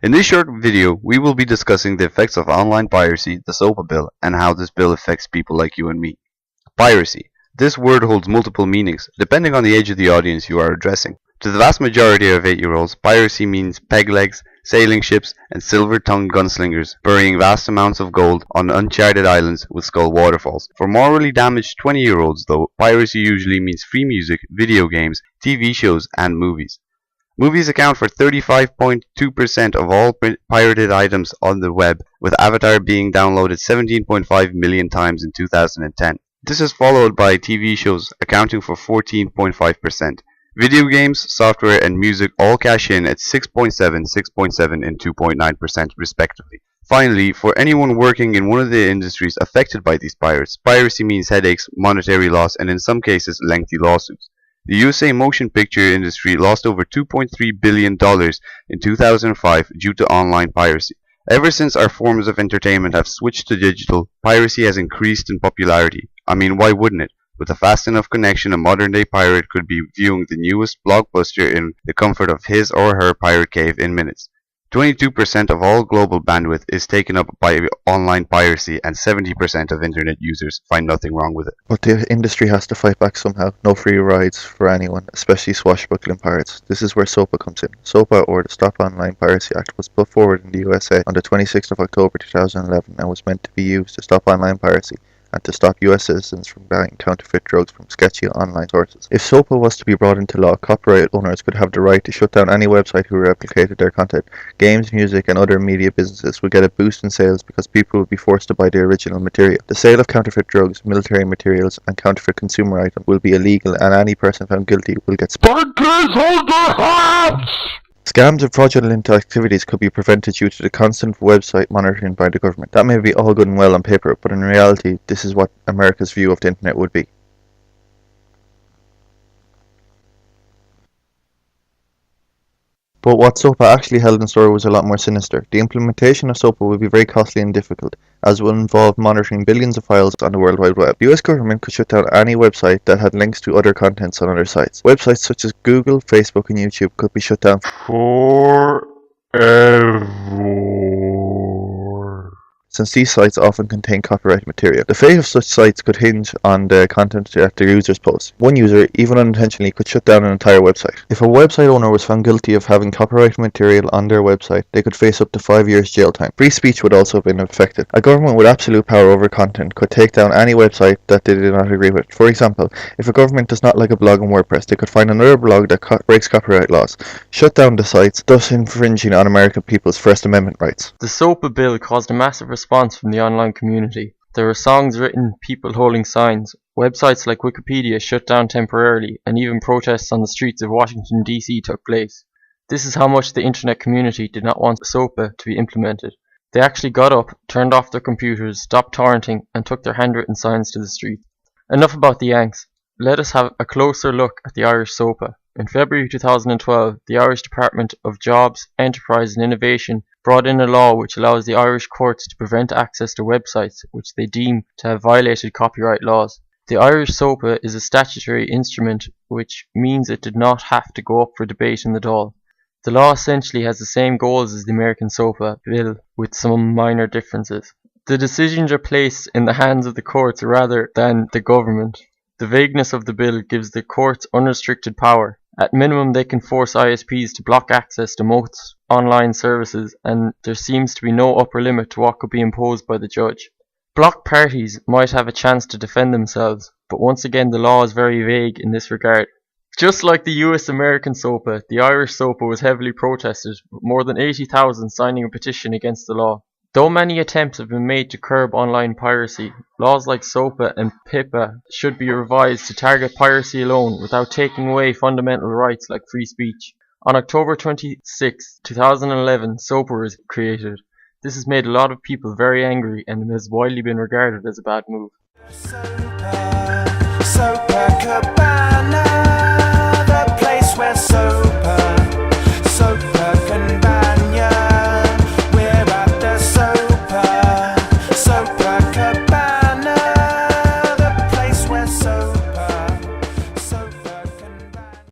In this short video, we will be discussing the effects of online piracy, the SOPA bill, and how this bill affects people like you and me. Piracy. This word holds multiple meanings, depending on the age of the audience you are addressing. To the vast majority of 8-year-olds, piracy means peg legs, sailing ships, and silver-tongued gunslingers burying vast amounts of gold on uncharted islands with skull waterfalls. For morally damaged 20-year-olds, though, piracy usually means free music, video games, TV shows, and movies. Movies account for 35.2% of all pirated items on the web, with Avatar being downloaded 17.5 million times in 2010. This is followed by TV shows accounting for 14.5%. Video games, software, and music all cash in at 6.7, 6.7, and 2.9% respectively. Finally, for anyone working in one of the industries affected by these piracy means headaches, monetary loss, and in some cases lengthy lawsuits. The USA motion picture industry lost over $2.3 billion in 2005 due to online piracy. Ever since our forms of entertainment have switched to digital, piracy has increased in popularity. I mean, why wouldn't it? With a fast enough connection, a modern-day pirate could be viewing the newest blockbuster in the comfort of his or her pirate cave in minutes. 22% of all global bandwidth is taken up by online piracy, and 70% of internet users find nothing wrong with it. But the industry has to fight back somehow. No free rides for anyone, especially swashbuckling pirates. This is where SOPA comes in. SOPA, or the Stop Online Piracy Act, was put forward in the USA on the 26th of October 2011 and was meant to be used to stop online piracy and to stop US citizens from buying counterfeit drugs from sketchy online sources. If SOPA was to be brought into law, copyright owners could have the right to shut down any website who replicated their content. Games, music, and other media businesses would get a boost in sales because people would be forced to buy the original material. The sale of counterfeit drugs, military materials, and counterfeit consumer items will be illegal, and any person found guilty will get Bankers hold their hands! Scams and fraudulent activities could be prevented due to the constant website monitoring by the government. That may be all good and well on paper, but in reality, this is what America's view of the internet would be. But what SOPA actually held in store was a lot more sinister. The implementation of SOPA would be very costly and difficult, as it would involve monitoring billions of files on the World Wide Web. The US government could shut down any website that had links to other contents on other sites. Websites such as Google, Facebook, and YouTube could be shut down Forever. since these sites often contain copyrighted material. The fate of such sites could hinge on the content that their users post. One user, even unintentionally, could shut down an entire website. If a website owner was found guilty of having copyrighted material on their website, they could face up to 5 years jail time. Free speech would also have been affected. A government with absolute power over content could take down any website that they did not agree with. For example, if a government does not like a blog on WordPress, they could find another blog that breaks copyright laws, shut down the sites, thus infringing on American people's First Amendment rights. The SOPA bill caused a massive response from the online community. There were songs written, people holding signs, websites like Wikipedia shut down temporarily, and even protests on the streets of Washington DC took place. This is how much the internet community did not want SOPA to be implemented. They actually got up, turned off their computers, stopped torrenting, and took their handwritten signs to the street. Enough about the Yanks. Let us have a closer look at the Irish SOPA. In February 2012, the Irish Department of Jobs, Enterprise and Innovation brought in a law which allows the Irish courts to prevent access to websites which they deem to have violated copyright laws. The Irish SOPA is a statutory instrument, which means it did not have to go up for debate in the Dáil. The law essentially has the same goals as the American SOPA bill, with some minor differences. The decisions are placed in the hands of the courts rather than the government. The vagueness of the bill gives the courts unrestricted power. At minimum, they can force ISPs to block access to most online services, and there seems to be no upper limit to what could be imposed by the judge. Blocked parties might have a chance to defend themselves, but once again the law is very vague in this regard. Just like the US-American SOPA, the Irish SOPA was heavily protested, with more than 80,000 signing a petition against the law. Though many attempts have been made to curb online piracy, laws like SOPA and PIPA should be revised to target piracy alone without taking away fundamental rights like free speech. On October 26, 2011, SOPA was created. This has made a lot of people very angry and has widely been regarded as a bad move.